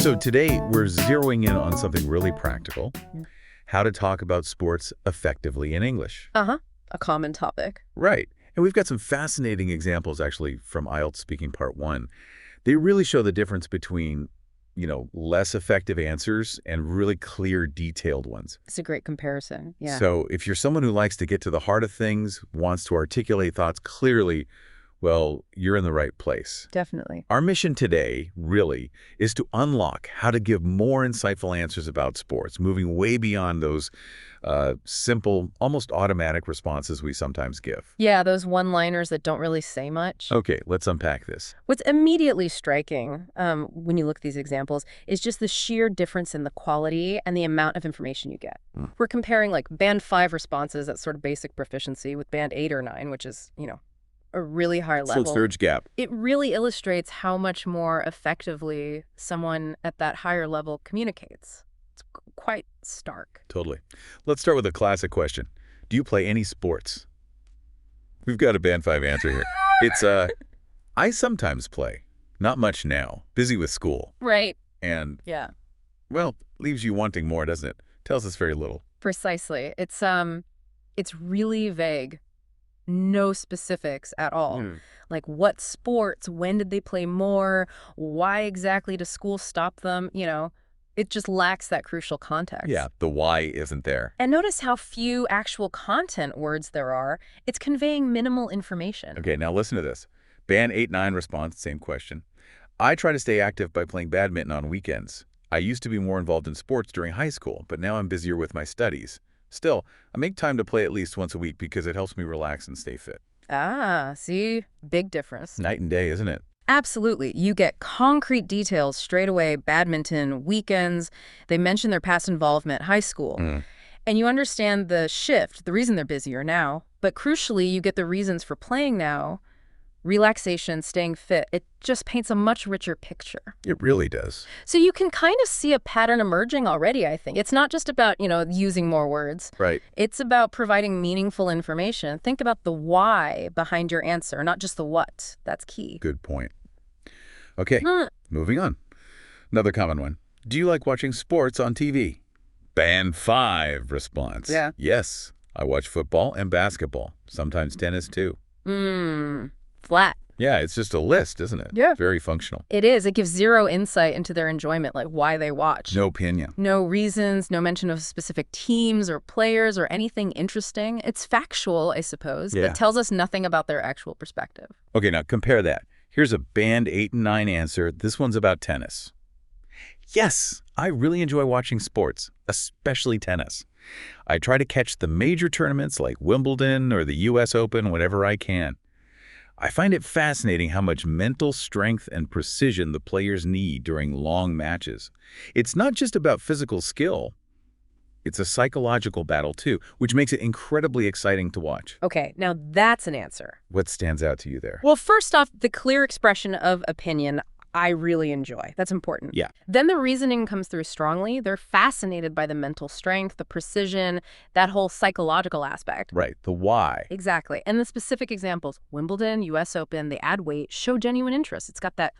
So today we're zeroing in on something really practical, how to talk about sports effectively in English. Uh-huh. A common topic. Right. And we've got some fascinating examples actually from IELTS Speaking Part 1. They really show the difference between, less effective answers and really clear, detailed ones. It's a great comparison. Yeah. So if you're someone who likes to get to the heart of things, wants to articulate thoughts clearly, well, you're in the right place. Definitely. Our mission today, really, is to unlock how to give more insightful answers about sports, moving way beyond those simple, almost automatic responses we sometimes give. Yeah, those one-liners that don't really say much. Okay, let's unpack this. What's immediately striking when you look at these examples is just the sheer difference in the quality and the amount of information you get. We're comparing like Band 5 responses, that's sort of basic proficiency, with Band 8 or 9, which is, a really high level. So surge gap. It really illustrates how much more effectively someone at that higher level communicates. It's quite stark. Totally. Let's start with a classic question. Do you play any sports? We've got a Band 5 answer here. It's, I sometimes play. Not much now. Busy with school. Right. And, yeah, well, leaves you wanting more, doesn't it? Tells us very little. precisely. It's really vague. No specifics at all. Like what sports, when did they play more, why exactly does school stop them? It just lacks that crucial context. Yeah, the why isn't there. And notice how few actual content words there are. It's conveying minimal information. Okay, now listen to this. Band 8-9 response, same question. I try to stay active by playing badminton on weekends. I used to be more involved in sports during high school, but now I'm busier with my studies. Still, I make time to play at least once a week because it helps me relax and stay fit. Ah, see? Big difference. Night and day, isn't it? Absolutely. You get concrete details straight away, badminton, weekends. They mention their past involvement, high school. And you understand the shift, the reason they're busier now. But crucially, you get the reasons for playing now, relaxation, staying fit. It just paints a much richer picture. It really does. So you can kind of see a pattern emerging already, I think. It's not just about, using more words. Right. It's about providing meaningful information. Think about the why behind your answer, not just the what. That's key. Good point. Okay, moving on. Another common one. Do you like watching sports on TV? Band 5 response. Yeah. Yes, I watch football and basketball, sometimes tennis too. Flat. Yeah, it's just a list, isn't it? Yeah. Very functional. It is. It gives zero insight into their enjoyment, like why they watch. No opinion. No reasons, no mention of specific teams or players or anything interesting. It's factual, I suppose, Yeah. but tells us nothing about their actual perspective. Okay, now compare that. Here's a Band 8 and 9 answer. This one's about tennis. Yes, I really enjoy watching sports, especially tennis. I try to catch the major tournaments like Wimbledon or the US Open whenever I can. I find it fascinating how much mental strength and precision the players need during long matches. It's not just about physical skill. It's a psychological battle too, which makes it incredibly exciting to watch. Okay, now that's an answer. What stands out to you there? Well, first off, the clear expression of opinion I really enjoy. That's important. Yeah. Then the reasoning comes through strongly. They're fascinated by the mental strength, the precision, that whole psychological aspect. Right, the why. Exactly. And the specific examples, Wimbledon, US Open, they add weight, show genuine interest. It's got that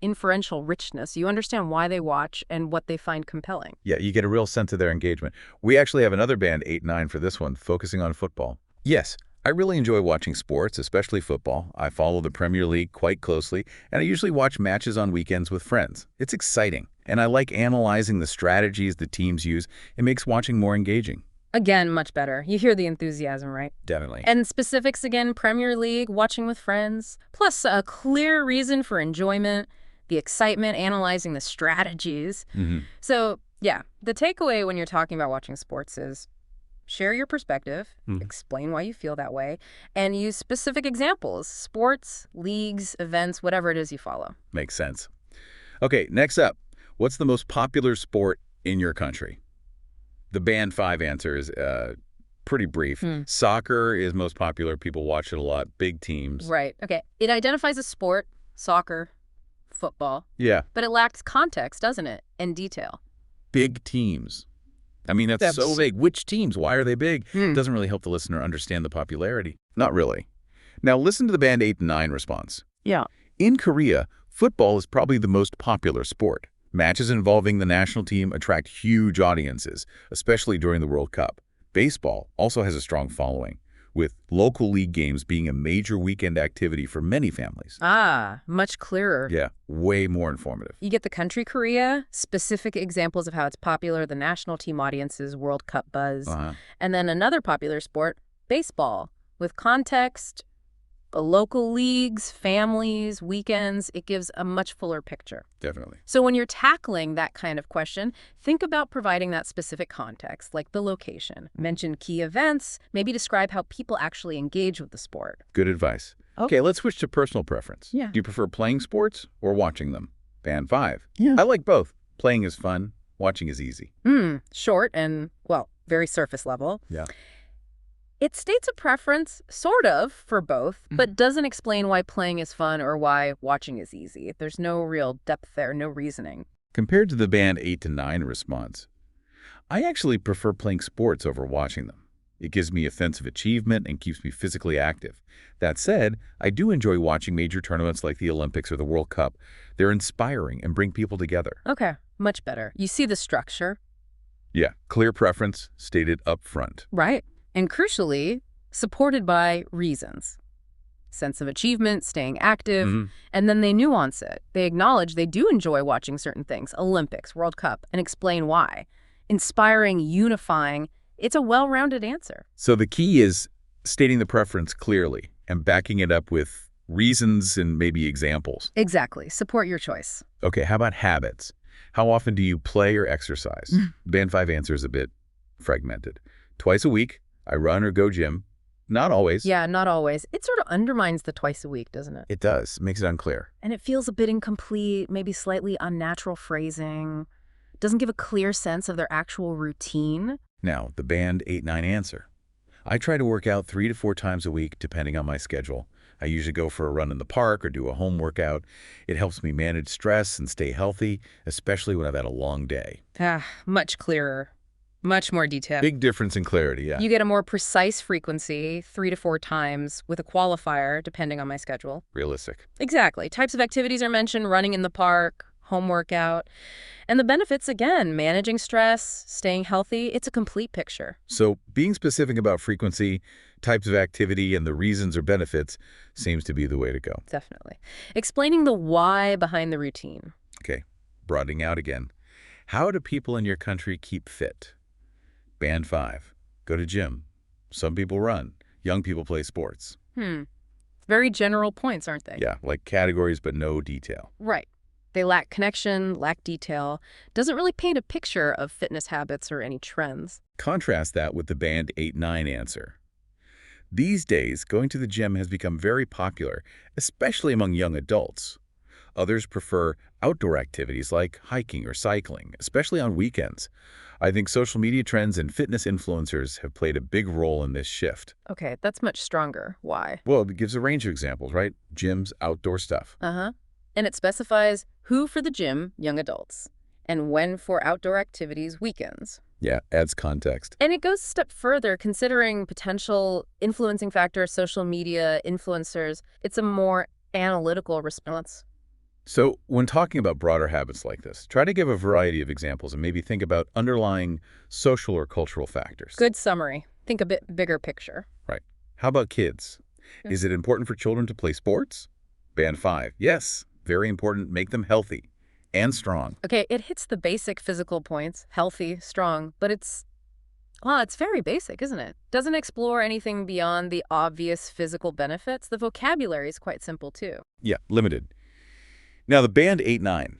inferential richness. You understand why they watch and what they find compelling. Yeah, you get a real sense of their engagement. We actually have another Band 8-9 for this one, focusing on football. Yes, I really enjoy watching sports, especially football. I follow the Premier League quite closely, and I usually watch matches on weekends with friends. It's exciting, and I like analyzing the strategies the teams use. It makes watching more engaging. Again, much better. You hear the enthusiasm, right? Definitely. And specifics again, Premier League, watching with friends, plus a clear reason for enjoyment, the excitement, analyzing the strategies. So, yeah, the takeaway when you're talking about watching sports is share your perspective, explain why you feel that way, and use specific examples, sports, leagues, events, whatever it is you follow. Makes sense. Okay, next up, what's the most popular sport in your country? The Band 5 answer is pretty brief. Soccer is most popular. People watch it a lot. Big teams. Right. Okay. It identifies a sport, soccer, football. Yeah. But it lacks context, doesn't it? And detail. Big teams. I mean, that's so vague. Which teams? Why are they big? Doesn't really help the listener understand the popularity. Not really. Now listen to the Band 8 and 9 response. Yeah. In Korea, football is probably the most popular sport. Matches involving the national team attract huge audiences, especially during the World Cup. Baseball also has a strong following, with local league games being a major weekend activity for many families. Ah, much clearer. Yeah, way more informative. You get the country Korea, specific examples of how it's popular, the national team audiences, World Cup buzz. And then another popular sport, baseball, with context, local leagues, families, weekends. It gives a much fuller picture. Definitely. So when you're tackling that kind of question, think about providing that specific context, like the location. Mention key events, maybe describe how people actually engage with the sport. Good advice. Okay, let's switch to personal preference. Yeah. Do you prefer playing sports or watching them? Band 5. Yeah. I like both. Playing is fun. Watching is easy. Short and, well, very surface level. Yeah. It states a preference, sort of, for both, but doesn't explain why playing is fun or why watching is easy. There's no real depth there, no reasoning. Compared to the band 8 to 9 response, I actually prefer playing sports over watching them. It gives me a sense of achievement and keeps me physically active. That said, I do enjoy watching major tournaments like the Olympics or the World Cup. They're inspiring and bring people together. Okay, much better. You see the structure. Yeah, clear preference stated up front. Right. And crucially, supported by reasons. Sense of achievement, staying active, and then they nuance it. They acknowledge they do enjoy watching certain things, Olympics, World Cup, and explain why. Inspiring, unifying, it's a well-rounded answer. So the key is stating the preference clearly and backing it up with reasons and maybe examples. Exactly. Support your choice. Okay, how about habits? How often do you play or exercise? Band 5 answer is a bit fragmented. Twice a week. I run or go gym. Not always. Yeah, not always. It sort of undermines the twice a week, doesn't it? It does. Makes it unclear. And it feels a bit incomplete, maybe slightly unnatural phrasing. Doesn't give a clear sense of their actual routine. Now, the band 8-9 answer. I try to work out 3 to 4 times a week, depending on my schedule. I usually go for a run in the park or do a home workout. It helps me manage stress and stay healthy, especially when I've had a long day. Much clearer. Much more detailed. Big difference in clarity, yeah. You get a more precise frequency, 3 to 4 times, with a qualifier, depending on my schedule. Realistic. Exactly. Types of activities are mentioned, running in the park, home workout. And the benefits, again, managing stress, staying healthy, it's a complete picture. So being specific about frequency, types of activity, and the reasons or benefits seems to be the way to go. Definitely. Explaining the why behind the routine. Okay, broadening out again. How do people in your country keep fit? Band 5. Go to gym. Some people run. Young people play sports. Very general points, aren't they? Yeah, like categories but no detail. Right. They lack connection, lack detail. Doesn't really paint a picture of fitness habits or any trends. Contrast that with the band 8-9 answer. These days, going to the gym has become very popular, especially among young adults. Others prefer outdoor activities like hiking or cycling, especially on weekends. I think social media trends and fitness influencers have played a big role in this shift. Okay, that's much stronger. Why? Well, it gives a range of examples, right? Gyms, outdoor stuff. And it specifies who for the gym, young adults, and when for outdoor activities, weekends. Yeah, adds context. And it goes a step further, considering potential influencing factors, social media, influencers. It's a more analytical response. So when talking about broader habits like this, try to give a variety of examples and maybe think about underlying social or cultural factors. Good summary. Think a bit bigger picture. Right. How about kids? Is it important for children to play sports? Band 5. Yes. Very important. Make them healthy and strong. Okay, it hits the basic physical points, healthy, strong, but it's very basic, isn't it? Doesn't explore anything beyond the obvious physical benefits. The vocabulary is quite simple, too. Yeah, limited. Now, the band 8-9.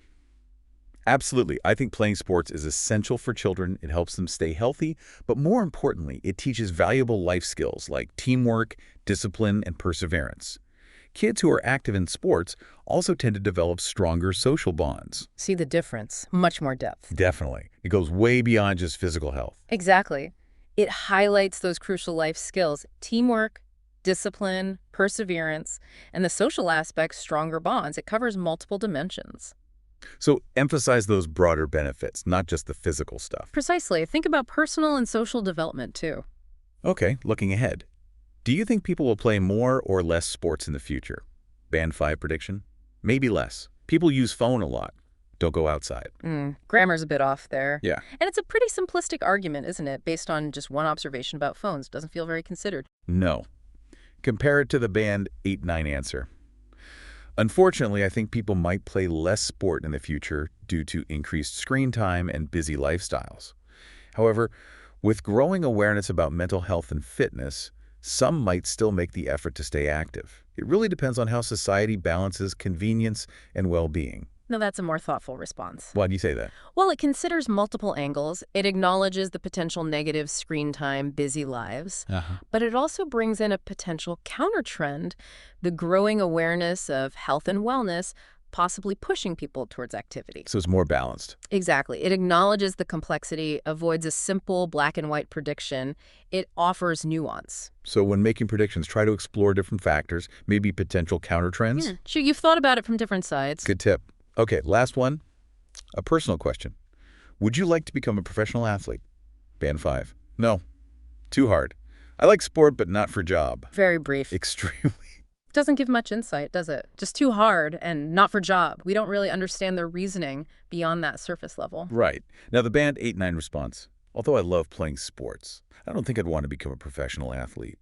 Absolutely. I think playing sports is essential for children. It helps them stay healthy, but more importantly, it teaches valuable life skills like teamwork, discipline, and perseverance. Kids who are active in sports also tend to develop stronger social bonds. See the difference. Much more depth. Definitely. It goes way beyond just physical health. Exactly. It highlights those crucial life skills, teamwork, discipline, perseverance, and the social aspects, stronger bonds. It covers multiple dimensions. So emphasize those broader benefits, not just the physical stuff. Precisely. Think about personal and social development, too. Okay, looking ahead. Do you think people will play more or less sports in the future? Band 5 prediction? Maybe less. People use phone a lot. don't go outside. Grammar's a bit off there. Yeah. And it's a pretty simplistic argument, isn't it, based on just one observation about phones. Doesn't feel very considered. No. Compare it to the band 8-9 answer. Unfortunately, I think people might play less sport in the future due to increased screen time and busy lifestyles. However, with growing awareness about mental health and fitness, some might still make the effort to stay active. It really depends on how society balances convenience and well-being. No, that's a more thoughtful response. Why do you say that? Well, it considers multiple angles. It acknowledges the potential negative screen time, busy lives. But it also brings in a potential counter-trend, the growing awareness of health and wellness, possibly pushing people towards activity. So it's more balanced. Exactly. It acknowledges the complexity, avoids a simple black and white prediction. It offers nuance. So when making predictions, try to explore different factors, maybe potential counter-trends. Sure, you've thought about it from different sides. Good tip. Okay, last one. A personal question. Would you like to become a professional athlete? Band 5. No. Too hard. I like sport, but not for job. Very brief. Extremely. Doesn't give much insight, does it? Just too hard and not for job. We don't really understand their reasoning beyond that surface level. Right. Now, the band 8-9 response. Although I love playing sports, I don't think I'd want to become a professional athlete.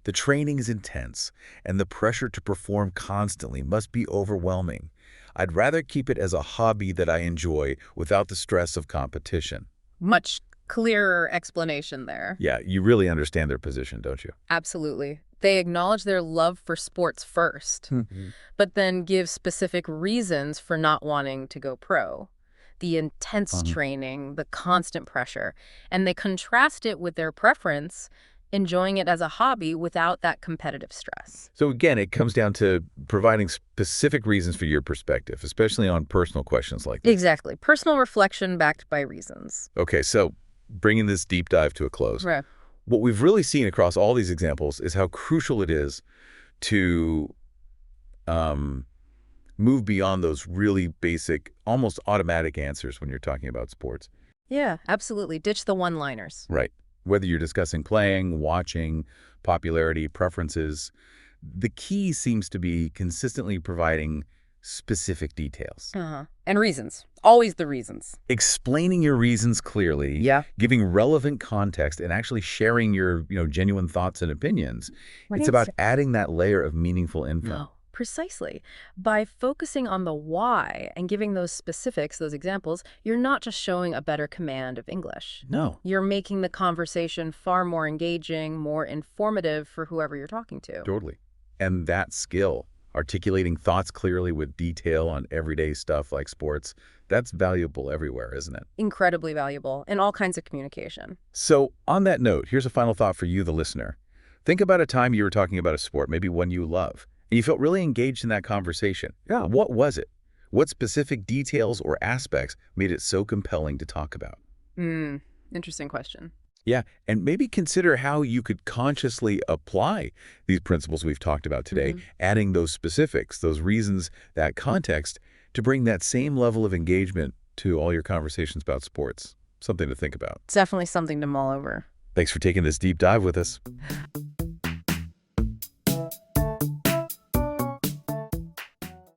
The training is intense, and the pressure to perform constantly must be overwhelming. I'd rather keep it as a hobby that I enjoy without the stress of competition. Much clearer explanation there. Yeah, you really understand their position, don't you? Absolutely. They acknowledge their love for sports first, but then give specific reasons for not wanting to go pro. The intense training, the constant pressure, and they contrast it with their preference, enjoying it as a hobby without that competitive stress. So again, it comes down to providing specific reasons for your perspective, especially on personal questions like this. Exactly. Personal reflection backed by reasons. Okay, so bringing this deep dive to a close. Right. What we've really seen across all these examples is how crucial it is to move beyond those really basic, almost automatic answers when you're talking about sports. Yeah, absolutely. Ditch the one-liners. Right. Whether you're discussing playing, watching, popularity, preferences, the key seems to be consistently providing specific details. And reasons. Always the reasons. Explaining your reasons clearly, Yeah. giving relevant context, and actually sharing your genuine thoughts and opinions. It's about adding that layer of meaningful info. No, precisely. By focusing on the why and giving those specifics, those examples, you're not just showing a better command of English. No. You're making the conversation far more engaging, more informative for whoever you're talking to. Totally. And that skill, articulating thoughts clearly with detail on everyday stuff like sports, that's valuable everywhere, isn't it? Incredibly valuable in all kinds of communication. So on that note, here's a final thought for you, the listener. Think about a time you were talking about a sport, maybe one you love, and you felt really engaged in that conversation. Yeah. What was it? What specific details or aspects made it so compelling to talk about? Interesting question. Yeah, and maybe consider how you could consciously apply these principles we've talked about today, adding those specifics, those reasons, that context, to bring that same level of engagement to all your conversations about sports. Something to think about. It's definitely something to mull over. Thanks for taking this deep dive with us.